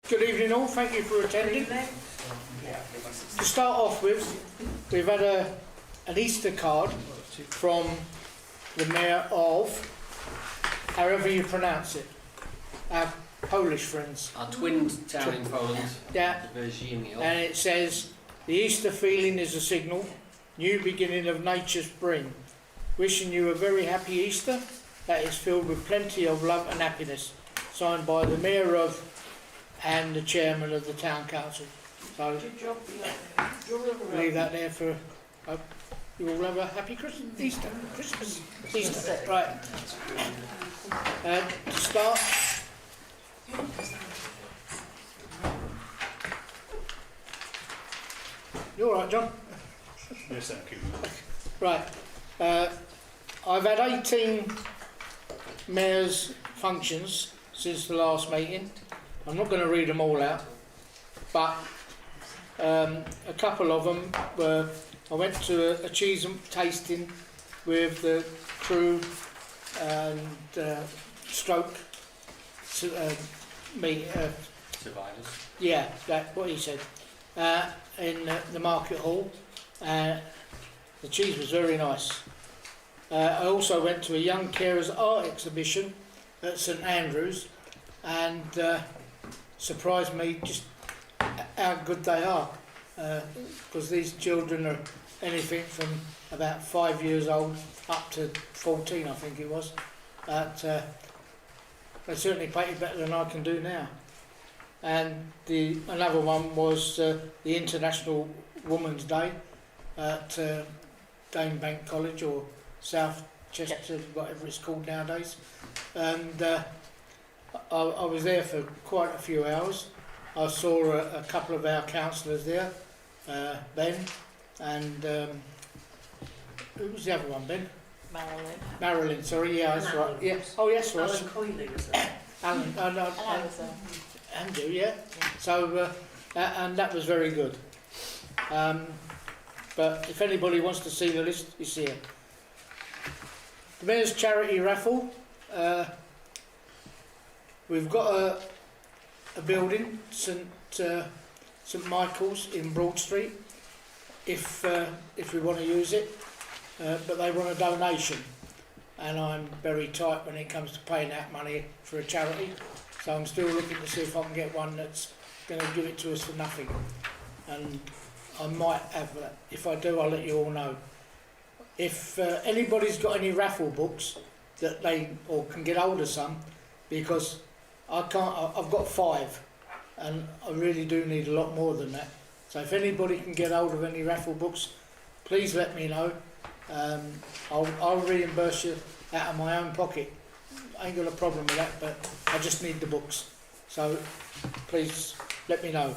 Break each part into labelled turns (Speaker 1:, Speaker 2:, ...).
Speaker 1: Good evening all, thank you for attending. To start off with, we've had an Easter card from the Mayor of, however you pronounce it, our Polish friends.
Speaker 2: Our twin town in Poland,
Speaker 1: Yeah,
Speaker 2: Virginia.
Speaker 1: and it says, the Easter feeling is a signal, new beginning of nature's spring. Wishing you a very happy Easter that is filled with plenty of love and happiness. Signed by the Mayor of and the Chairman of the Town Council. So leave that there for. Hope you all have a happy Christmas, Easter. Right. To start. You all right, John?
Speaker 3: Yes, thank you.
Speaker 1: Right. I've had 18 mayor's functions since the last meeting. I'm not going to read them all out, but a couple of them were, I went to a cheese tasting with the Crewe and stroke
Speaker 2: Survivors.
Speaker 1: yeah, that's what he said, in the market hall. The cheese was very nice. I also went to a Young Carers art exhibition at St Andrews, and surprised me just how good they are, because these children are anything from about 5 years old up to 14, I think it was. They certainly painted better than I can do now. And another one was the International Women's Day at Danebank College, or South Chester, whatever it's called nowadays. And I was there for quite a few hours. I saw a couple of our councillors there, Ben, and who was the other one, Ben? Marilyn, sorry, yeah, that's right. Yeah. Oh, yes, Ross.
Speaker 4: Alan Coyley was there.
Speaker 1: Alan, Andrew, yeah. So, and that was very good. But if anybody wants to see the list, it's here. The Mayor's Charity Raffle. We've got a building, St Michael's in Broad Street, if we want to use it, but they want a donation, and I'm very tight when it comes to paying out money for a charity, so I'm still looking to see if I can get one that's going to give it to us for nothing, and I might have that. If I do, I'll let you all know. If anybody's got any raffle books that they or can get hold of some, because I've got 5, and I really do need a lot more than that. So if anybody can get hold of any raffle books, please let me know. I'll reimburse you out of my own pocket. I ain't got a problem with that, but I just need the books. So please let me know.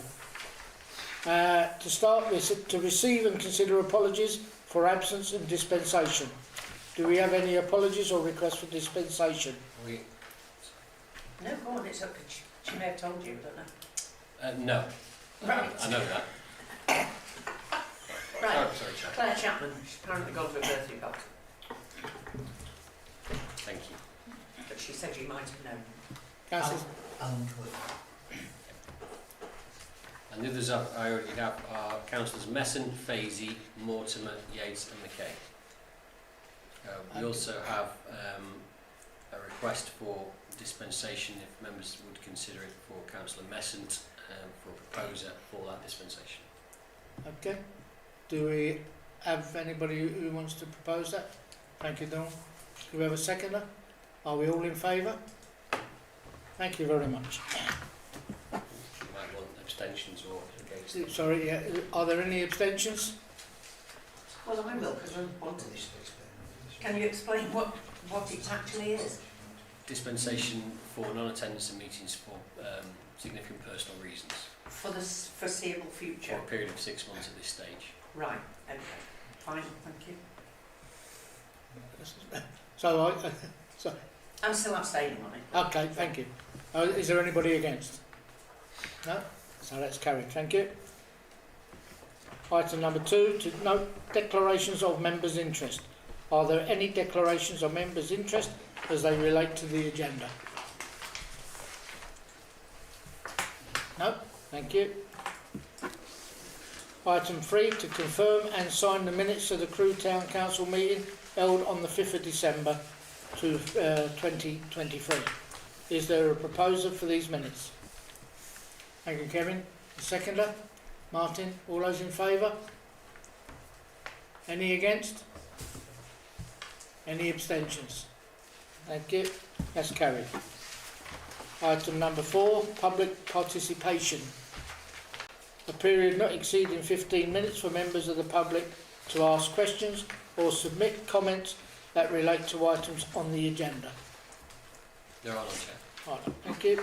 Speaker 1: To start with, to receive and consider apologies for absence and dispensation. Do we have any apologies or requests for dispensation?
Speaker 4: No, go on, it's up. She may have told you, I don't know.
Speaker 2: No.
Speaker 4: Right.
Speaker 2: I know that.
Speaker 4: Right.
Speaker 2: Oh, sorry, Chair.
Speaker 4: Claire Chapman, she's apparently gone to a birthday party,
Speaker 2: Thank you.
Speaker 4: but she said you might have known.
Speaker 1: Councillor?
Speaker 5: Alan Coyley.
Speaker 2: And the others I already have are Councillors Messon, Fazy, Mortimer, Yates and McKay. We also have a request for dispensation, if members would consider it, for Councillor Messon, for a proposer for that dispensation.
Speaker 1: Okay. Do we have anybody who wants to propose that? Thank you, Don. Do we have a seconder? Are we all in favour? Thank you very much.
Speaker 2: You might want abstentions or against.
Speaker 1: Sorry, yeah. Are there any abstentions?
Speaker 4: Well, I will, because I want to. Can you explain what it actually is?
Speaker 2: Dispensation for non-attendance of meetings for significant personal reasons.
Speaker 4: For the foreseeable future?
Speaker 2: For a period of 6 months at this stage.
Speaker 4: Right, okay. Fine, thank you.
Speaker 1: So
Speaker 4: I'm still abstaining on it.
Speaker 1: okay, thank you. Is there anybody against? No? So that's carried. Thank you. Item number 2, to note declarations of members' interest. Are there any declarations of members' interest as they relate to the agenda? No, thank you. Item 3, to confirm and sign the minutes of the Crewe Town Council meeting held on the 5th of December 2023. Is there a proposer for these minutes? Thank you, Kevin. A seconder? Martin, all those in favour? Any against? Any abstentions? Thank you. That's carried. Item number 4, public participation. A period not exceeding 15 minutes for members of the public to ask questions or submit comments that relate to items on the agenda.
Speaker 2: There are none, Chair.
Speaker 1: Right, thank you.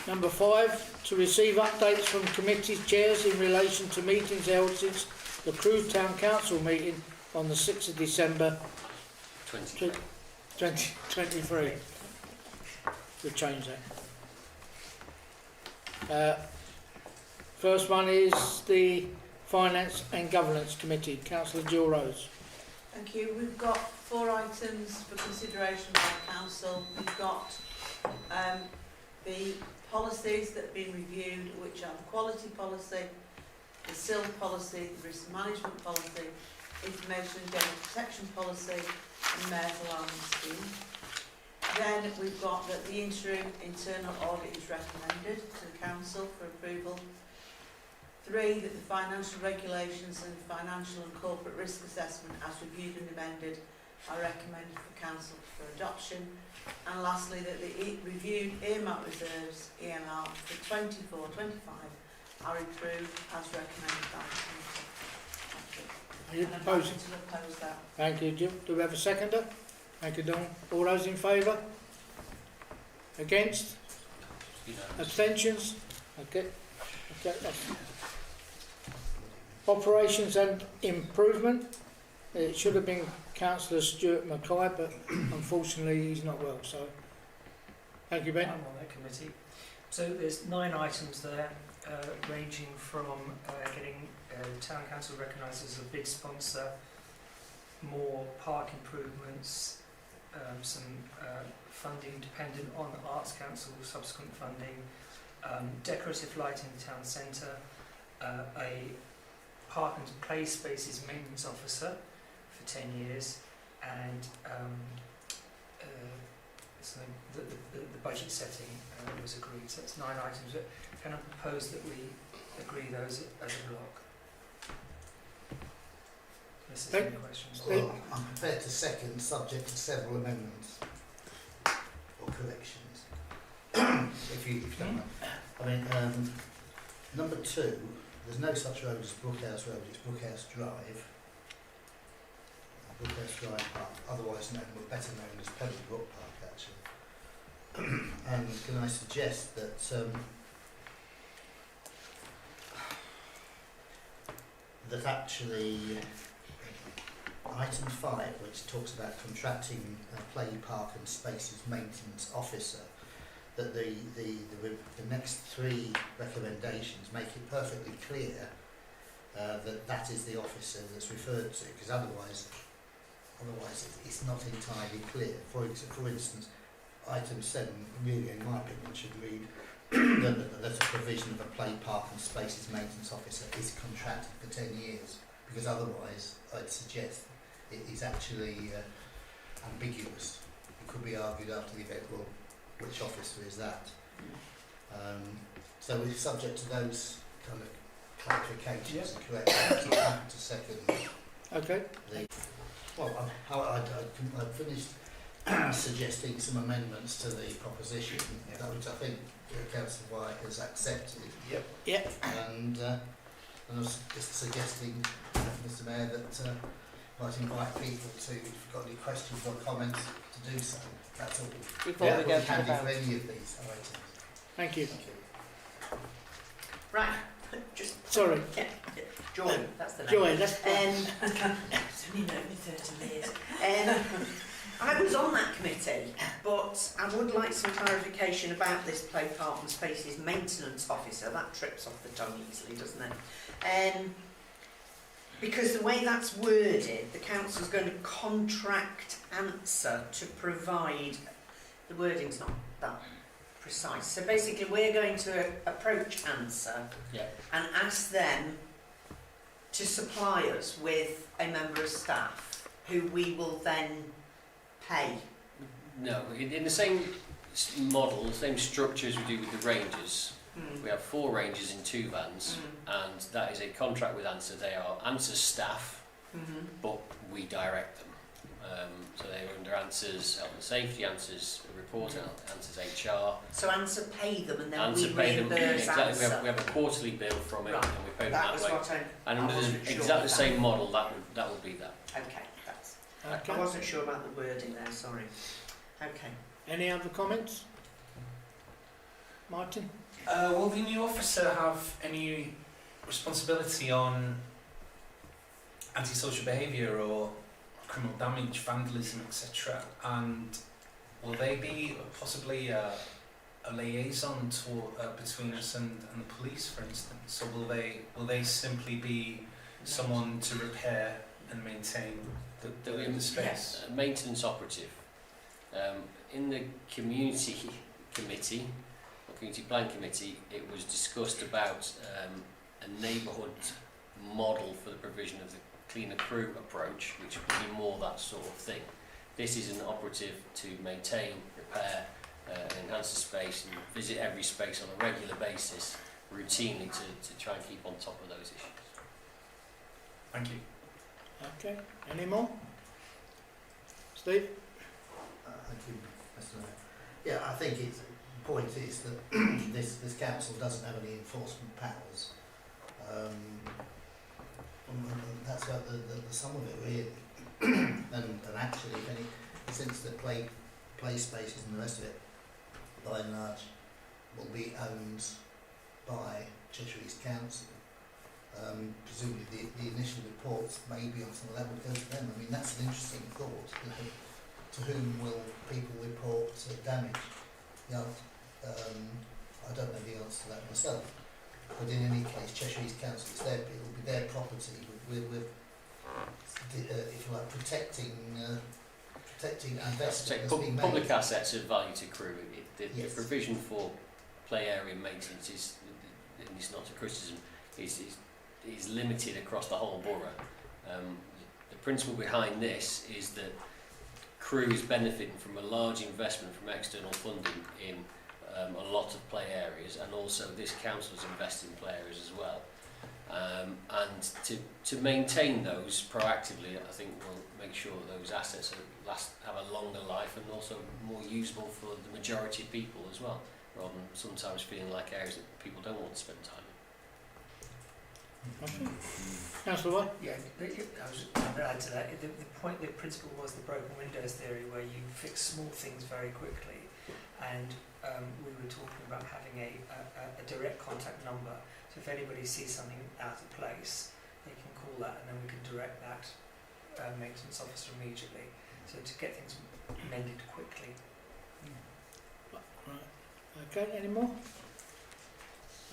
Speaker 1: Number 5, to receive updates from committees chairs in relation to meetings held since the Crewe Town Council meeting on the 6th of December 2023. We'll change that. First one is the Finance and Governance Committee. Councillor Jill Rose.
Speaker 3: Thank you. We've got 4 items for consideration by Council. We've got the policies that have been reviewed, which are the quality policy, the SIL policy, the risk management policy, information and data protection policy, and mayor's allowance scheme. Then we've got that the interim internal audit is recommended to the Council for approval. 3, that the financial regulations and financial and corporate risk assessment as reviewed and amended are recommended for Council for adoption. And lastly, that the reviewed earmark reserves, EMR, for 24-25 are approved as recommended by the Council. Thank you.
Speaker 1: Are you
Speaker 3: And I'm
Speaker 1: proposing?
Speaker 3: happy to oppose that.
Speaker 1: Thank you, Jill. Do we have a seconder? Thank you, Don. All those in favour? Against?
Speaker 2: Unanimous.
Speaker 1: Abstentions? Okay. That's Operations and Improvement. It should have been Councillor Stuart Mackay, but unfortunately he's not well. So, thank you, Ben.
Speaker 5: I'm on that committee. So there's 9 items there, ranging from getting Town Council recognised as a bid sponsor, more park improvements, some funding dependent on the Arts Council, subsequent funding, decorative lighting in the town centre, a park and play spaces maintenance officer for 10 years, and so the budget setting was agreed. So that's 9 items. But can I propose that we agree those as a block? Unless there's any questions.
Speaker 6: Well, I'm prepared to second, subject to several amendments or corrections. if you don't mind. I mean, number 2, there's no such road as Brookhouse Road, it's Brookhouse Drive. Brookhouse Drive Park, otherwise known, but better known as Pebble Brook Park, actually. And can I suggest that that actually item 5, which talks about contracting a play park and spaces maintenance officer, that the next 3 recommendations make it perfectly clear that that is the officer that's referred to, because otherwise it's not entirely clear. For instance, item 7 really, in my opinion, should read that a provision of a play park and spaces maintenance officer is contracted for 10 years, because otherwise I'd suggest it is actually ambiguous. It could be argued after the event, well, which officer is that? So we're subject to those kind of clarifications and corrections. So I'm happy to second.
Speaker 1: Okay.
Speaker 6: Well, I'd finished suggesting some amendments to the proposition, which I think Councillor White has accepted.
Speaker 1: Yep.
Speaker 6: And I was just suggesting, Mr Mayor, that might invite people to, if you've got any questions or comments, to do so. That's all.
Speaker 4: Before we go to the
Speaker 6: handy
Speaker 4: vote.
Speaker 6: for any of these items.
Speaker 1: Thank you.
Speaker 6: Thank you.
Speaker 4: Right. Just
Speaker 1: Sorry.
Speaker 4: Joy. That's the name.
Speaker 1: Joy, that's
Speaker 4: It's only known me 30 years. I was on that committee, but I would like some clarification about this play park and spaces maintenance officer. That trips off the tongue easily, doesn't it? Because the way that's worded, the council's going to contract answer to provide. The wording's not that precise. So basically we're going to approach ANSA
Speaker 2: Yeah.
Speaker 4: and ask them to supply us with a member of staff who we will then pay.
Speaker 2: No, in the same model, the same structure as we do with the Rangers. We have 4 Rangers in 2 vans, and that is a contract with ANSA. They are ANSA's staff, but we direct them. So they're under ANSA's health and safety, ANSA's reporting, ANSA's HR.
Speaker 4: So ANSA pay them and then
Speaker 2: ANSA
Speaker 4: we
Speaker 2: pay them,
Speaker 4: reimburse
Speaker 2: exactly.
Speaker 4: ANSA.
Speaker 2: We have a quarterly bill from it,
Speaker 4: Right.
Speaker 2: and we pay them
Speaker 4: That
Speaker 2: that
Speaker 4: was
Speaker 2: way.
Speaker 4: what
Speaker 2: And
Speaker 4: I
Speaker 2: under
Speaker 4: wasn't sure
Speaker 2: exactly the
Speaker 4: of
Speaker 2: same
Speaker 4: that.
Speaker 2: model, that would be that.
Speaker 4: Okay, that's.
Speaker 1: Okay.
Speaker 4: I wasn't sure about the wording there, sorry. Okay.
Speaker 1: Any other comments? Martin?
Speaker 7: Will the new officer have any responsibility on antisocial behaviour or criminal damage, vandalism, etc.? And will they be possibly a liaison between us and the police, for instance? So will they simply be someone to repair and maintain the space?
Speaker 2: A maintenance operative. In the community committee, or community plan committee, it was discussed about a neighbourhood model for the provision of the cleaner Crewe approach, which would be more that sort of thing. This is an operative to maintain, repair, enhance the space and visit every space on a regular basis, routinely to try and keep on top of those issues.
Speaker 7: Thank you.
Speaker 1: Okay. Any more? Steve?
Speaker 6: Thank you, Mr. Mayor. Yeah, I think the point is that this council doesn't have any enforcement powers. And that's about the sum of it, really. and actually, since the play spaces and the rest of it, by and large, will be owned by Cheshire East Council, presumably the initial reports maybe on some of that would go to them. I mean, that's an interesting thought. To whom will people report damage? I don't know the answer to that myself. But in any case, Cheshire East Council, it will be their property. We're if you like, protecting investment that's being made.
Speaker 2: Public assets of value to Crewe. The
Speaker 6: Yes.
Speaker 2: provision for play area maintenance is, and it's not a criticism, is limited across the whole borough. The principle behind this is that Crewe is benefiting from a large investment from external funding in a lot of play areas, and also this council has invested in play areas as well. And to maintain those proactively, I think we'll make sure that those assets have a longer life and also more usable for the majority of people as well, rather than sometimes feeling like areas that people don't want to spend time in.
Speaker 1: Okay. Councillor White?
Speaker 5: Yeah, I was going to add to that. The principle was the broken windows theory, where you fix small things very quickly, and we were talking about having a direct contact number. So if anybody sees something out of place, they can call that, and then we can direct that maintenance officer immediately. So to get things mended quickly.
Speaker 1: Right. Okay, any more?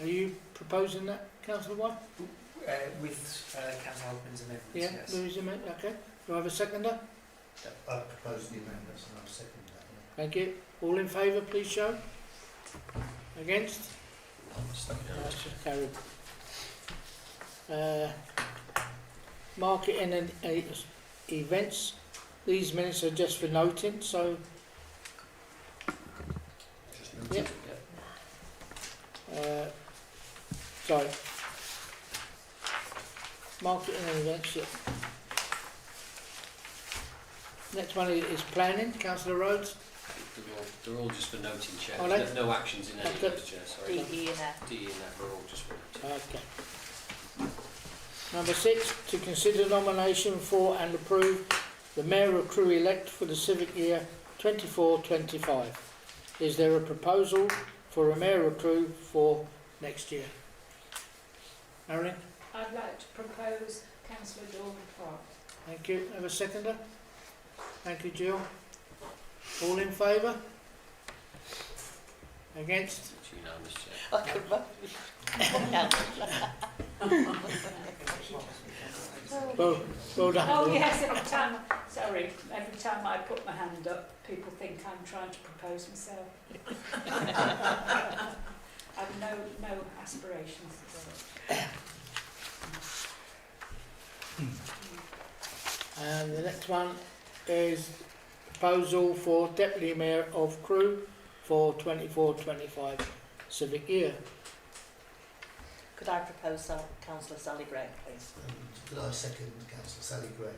Speaker 1: Are you proposing that, Councillor White?
Speaker 5: With Councillor Halpin's amendments,
Speaker 1: Yeah,
Speaker 5: yes.
Speaker 1: Louis amendment, okay. Do I have a seconder?
Speaker 6: I propose the amendments and I'll second that.
Speaker 1: Thank you. All in favour, please show. Against? That's just carried. Marketing and events. These minutes are just for noting, so yeah. Sorry. Marketing and events, yeah. Next one is planning, Councillor Rhodes.
Speaker 2: They're all just for noting, Chair.
Speaker 1: Oh,
Speaker 2: There's no actions in any of those, Chair. Sorry.
Speaker 3: DE and F.
Speaker 2: D and F are all just for noting.
Speaker 1: Okay. Number 6, to consider nomination for and approve the Mayor of Crewe elect for the civic year 24-25. Is there a proposal for a Mayor of Crewe for next year? Marilyn?
Speaker 8: I'd like to propose Councillor Dawn Clark.
Speaker 1: Thank you. Have a seconder? Thank you, Jill. All in favour? Against?
Speaker 2: It's unanimous, Chair.
Speaker 3: I could vote.
Speaker 1: well done.
Speaker 8: Oh yes, every time I put my hand up, people think I'm trying to propose myself. I've no aspirations at all.
Speaker 1: And the next one is proposal for Deputy Mayor of Crewe for 24-25 civic year.
Speaker 9: Could I propose Councillor Sally Gray, please?
Speaker 6: Could I second Councillor Sally Gray?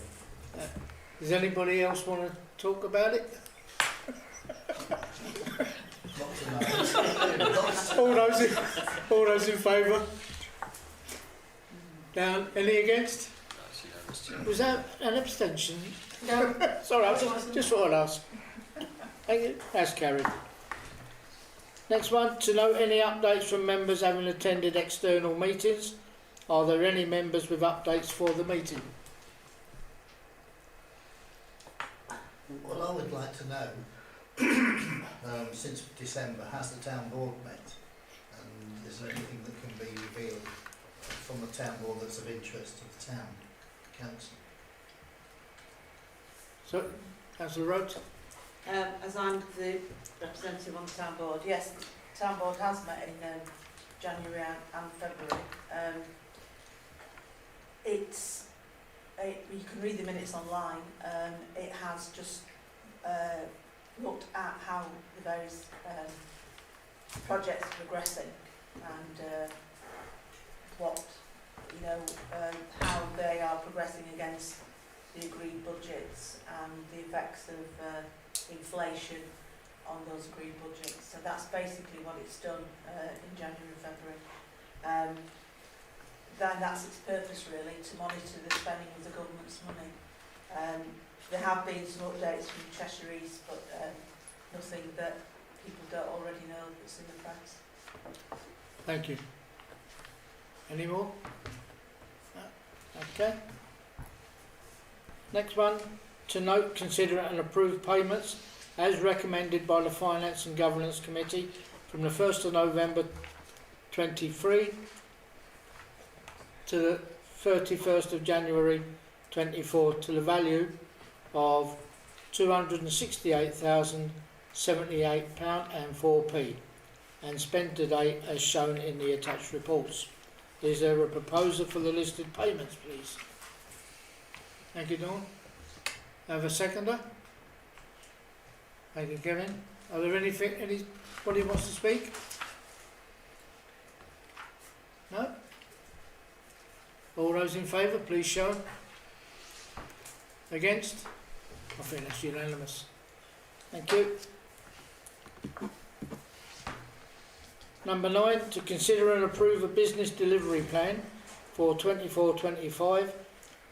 Speaker 1: Does anybody else want to talk about it?
Speaker 6: Not tonight.
Speaker 1: All those in favour? Down. Any against?
Speaker 2: That's unanimous, Chair.
Speaker 1: Was that an abstention? No. Sorry, I just thought I'd ask. Thank you. That's carried. Next one, to note any updates from members having attended external meetings. Are there any members with updates for the meeting?
Speaker 6: Well, I would like to know, since December, has the town board met? And is there anything that can be revealed from the town board that's of interest to the town council?
Speaker 1: So, Councillor Rhodes?
Speaker 3: As I'm the representative on the town board, yes, the town board has met in January and February. You can read the minutes online. It has just looked at how the various projects are progressing and what, how they are progressing against the agreed budgets and the effects of inflation on those agreed budgets. So that's basically what it's done in January and February. Then that's its purpose really, to monitor the spending of the government's money. There have been some updates from Cheshire East, but nothing that people don't already know that's in the press.
Speaker 1: Thank you. Any more? No? Okay. Next one, to note, consider and approve payments as recommended by the Finance and Governance Committee from the 1st of November 23 to the 31st of January 24 to the value of £268,078.04 and spent today as shown in the attached reports. Is there a proposer for the listed payments, please? Thank you, Dawn. Have a seconder? Thank you, Kevin. Are there anybody wants to speak? No? All those in favour, please show. Against? I think that's unanimous. Thank you. Number 9, to consider and approve a business delivery plan for 24-25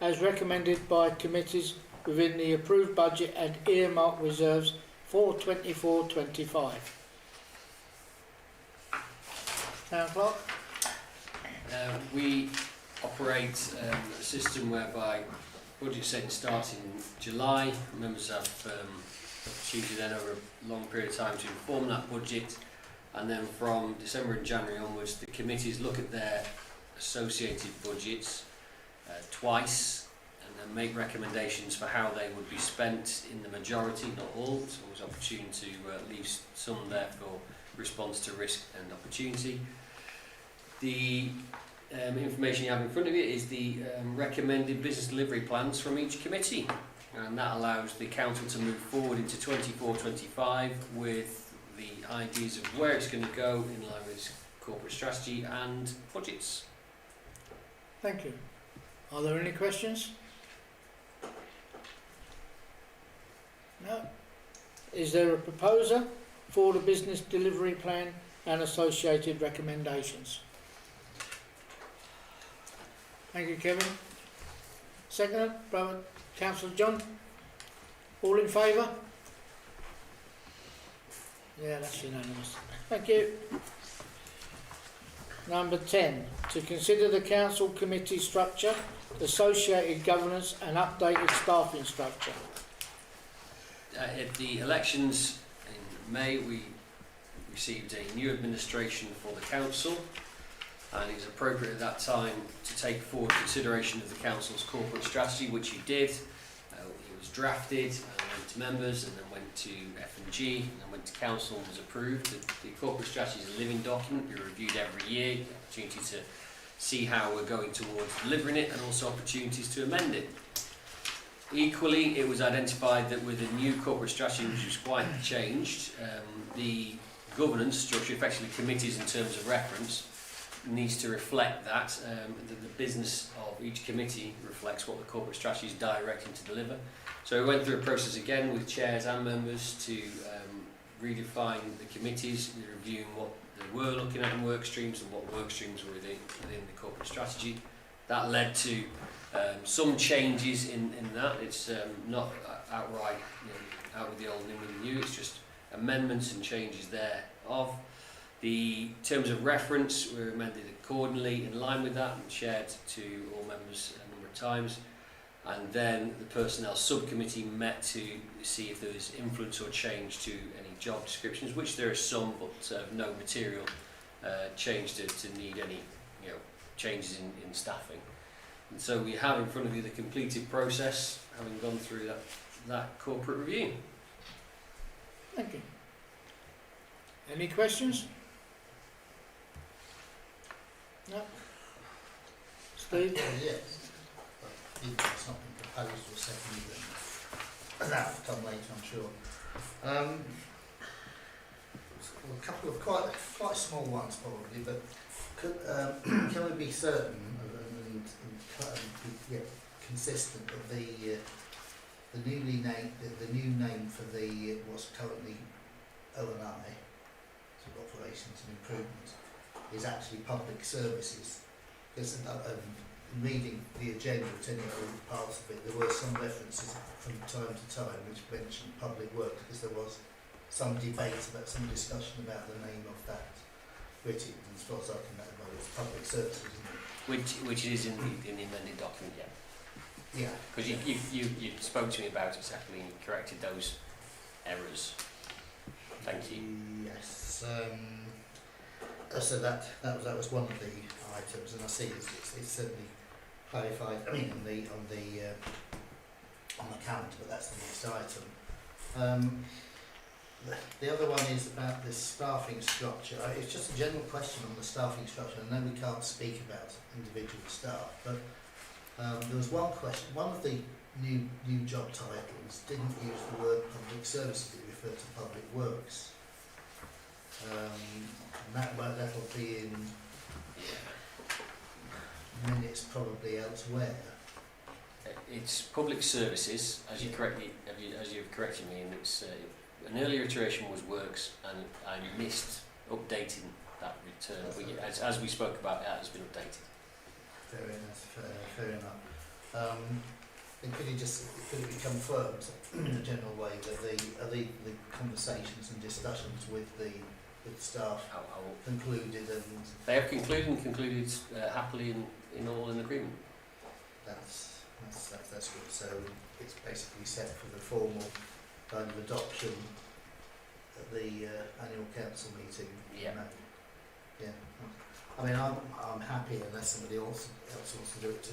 Speaker 1: as recommended by committees within the approved budget and earmark reserves for 24-25. Town Clerk?
Speaker 2: We operate a system whereby budget setting starts in July. Members have opportunity then over a long period of time to inform that budget, and then from December and January onwards the committees look at their associated budgets twice and then make recommendations for how they would be spent in the majority, not all. It's always opportune to leave some there for response to risk and opportunity. The information you have in front of you is the recommended business delivery plans from each committee, and that allows the council to move forward into 24-25 with the ideas of where it's going to go in line with its corporate strategy and budgets.
Speaker 1: Thank you. Are there any questions? No. Is there a proposer for the business delivery plan and associated recommendations? Thank you, Kevin. Second, Brother Councillor John. All in favour? Yeah, that's unanimous. Thank you. Number 10, to consider the council committee structure, associated governance and updated staffing structure.
Speaker 2: At the elections in May, we received a new administration for the council, and it was appropriate at that time to take forward consideration of the council's corporate strategy, which he did. It was drafted and went to members, and then went to F&G, and then went to council and was approved. The corporate strategy is a living document, we reviewed every year, opportunity to see how we're going towards delivering it, and also opportunities to amend it. Equally, it was identified that with a new corporate strategy, which was quite changed, the governance structure, effectively committees in terms of reference, needs to reflect that the business of each committee reflects what the corporate strategy is directing to deliver. So we went through a process again with chairs and members to redefine the committees, reviewing what they were looking at in work streams and what work streams were within the corporate strategy. That led to some changes in that. It's not outright, out with the old and in with the new, it's just amendments and changes thereof. The terms of reference were amended accordingly in line with that and shared to all members a number of times. And then the personnel subcommittee met to see if there was influence or change to any job descriptions, which there are some, but no material change to need any changes in staffing. And so we have in front of you the completed process, having gone through that corporate review.
Speaker 1: Thank you. Any questions? No. Steve?
Speaker 6: Yes. It's not been proposed or seconded, and that will come later, I'm sure. A couple of quite small ones probably, but can we be certain and consistent that the new name for the what's currently O&I, so operations and improvement, is actually public services? Because reading the agenda, attending all parts of it, there were some references from time to time which mentioned public works, because there was some debate about, some discussion about the name of that written, as far as I can know, it's public services, isn't it?
Speaker 2: Which is in the amended document, yeah.
Speaker 6: Yeah.
Speaker 2: Because you spoke to me about it, Stephanie, and you corrected those errors. Thank you.
Speaker 6: Yes. So that was one of the items, and I see it's certainly clarified. I mean, on the calendar, but that's the next item. The other one is about the staffing structure. It's just a general question on the staffing structure. I know we can't speak about individual staff, but there was one question. One of the new job titles didn't use the word public services; it referred to public works. And that'll be in minutes probably elsewhere.
Speaker 2: It's public services, as you have corrected me, and it's an earlier iteration was works, and I missed updating that return. As we spoke about, that has been updated.
Speaker 6: Fair enough. And could it be confirmed in a general way that the conversations and discussions with staff concluded, and
Speaker 2: they have concluded happily in all in agreement.
Speaker 6: That's good. So it's basically set for the formal kind of adoption at the annual council meeting.
Speaker 2: Yeah.
Speaker 6: Yeah. I mean, I'm happy unless somebody else wants to do it to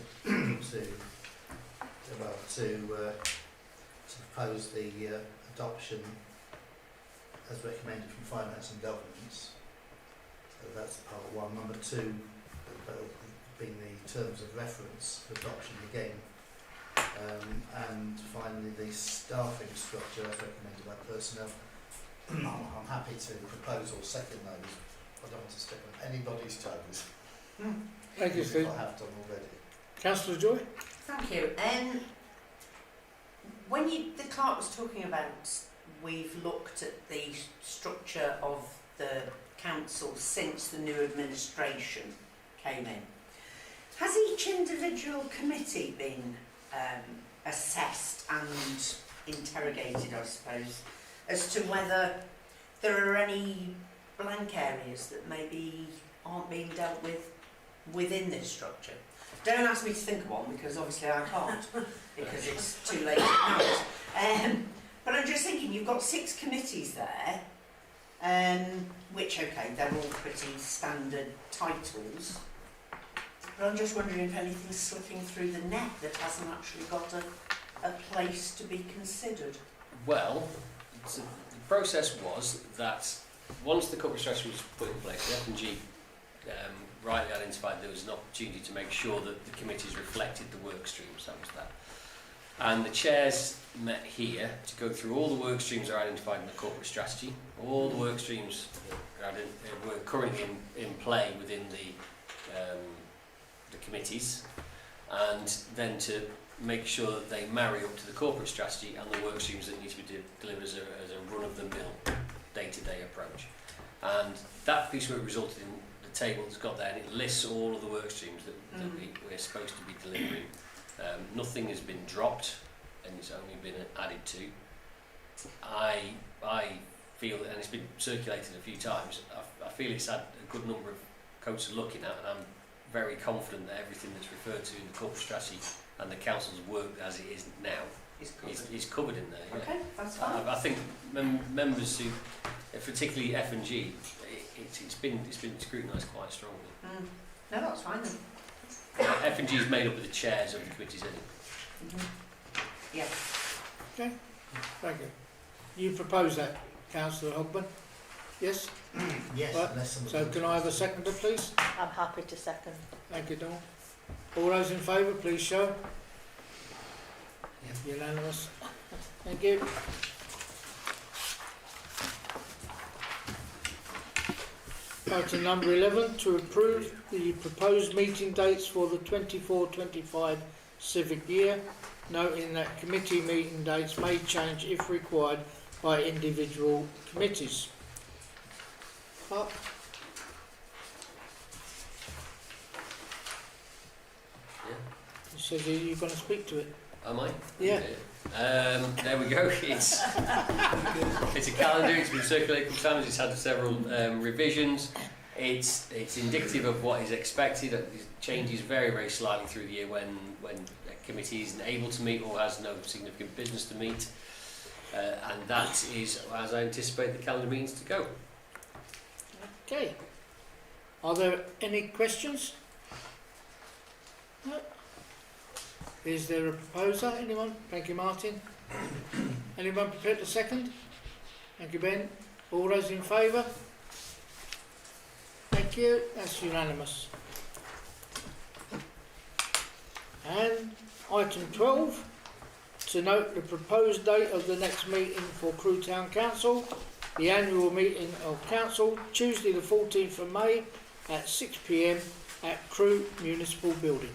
Speaker 6: propose the adoption as recommended from Finance and Governance. So that's part one. Number two, being the terms of reference for adoption again. And finally, the staffing structure as recommended by personnel. I'm happy to propose or second those. I don't want to step on anybody's toes.
Speaker 1: Thank you, Steve.
Speaker 6: I have done already.
Speaker 1: Councillor Joy?
Speaker 4: Thank you. When the clerk was talking about, we've looked at the structure of the council since the new administration came in. Has each individual committee been assessed and interrogated, I suppose, as to whether there are any blank areas that maybe aren't being dealt with within this structure? Don't ask me to think of one, because obviously I can't, because it's too late at night. But I'm just thinking, you've got 6 committees there, which, okay, they're all pretty standard titles. But I'm just wondering if anything's slipping through the net that hasn't actually got a place to be considered.
Speaker 2: Well, so the process was that once the corporate strategy was put in place, the F&G rightly identified there was an opportunity to make sure that the committees reflected the work streams. That was that. And the chairs met here to go through all the work streams that are identified in the corporate strategy, all the work streams that were currently in play within the committees, and then to make sure that they marry up to the corporate strategy and the work streams that need to be delivered as a run-of-the-mill, day-to-day approach. And that piece work resulted in the table that's got there, and it lists all of the work streams that we're supposed to be delivering. Nothing has been dropped, and it's only been added to. I feel, and it's been circulated a few times, I feel it's had a good number of coats of looking at, and I'm very confident that everything that's referred to in the corporate strategy and the council's work as it is now is covered in there. Yeah.
Speaker 4: Okay, that's fine.
Speaker 2: I think members who, particularly F&G, it's been scrutinised quite strongly.
Speaker 4: No, that's fine then.
Speaker 2: F&G is made up of the chairs of the committees anyway.
Speaker 4: Yeah.
Speaker 1: Okay, thank you. You propose that, Councillor Hogben? Yes?
Speaker 6: Yes,
Speaker 1: Right.
Speaker 6: unless somebody
Speaker 1: So
Speaker 6: wants
Speaker 1: can
Speaker 6: to-
Speaker 1: I have a seconder, please?
Speaker 9: I'm happy to second.
Speaker 1: Thank you, Dawn. All those in favour, please show.
Speaker 6: Yeah.
Speaker 1: Unanimous. Thank you. Item number 11, to approve the proposed meeting dates for the 24-25 civic year, noting that committee meeting dates may change if required by individual committees. Mark?
Speaker 2: Yeah.
Speaker 1: It says here you're going to speak to it.
Speaker 2: Am I?
Speaker 1: Yeah.
Speaker 2: There we go. It's a calendar. It's been circulated a couple times. It's had several revisions. It's indicative of what is expected. It changes very slightly through the year when a committee isn't able to meet or has no significant business to meet, and that is as I anticipate the calendar meetings to go.
Speaker 1: Okay. Are there any questions? No. Is there a proposer? Anyone? Thank you, Martin. Anyone prepared to second? Thank you, Ben. All those in favour? Thank you. That's unanimous. And item 12, to note the proposed date of the next meeting for Crewe Town Council, the annual meeting of Council, Tuesday the 14th of May at 6 p.m. at Crewe Municipal Building.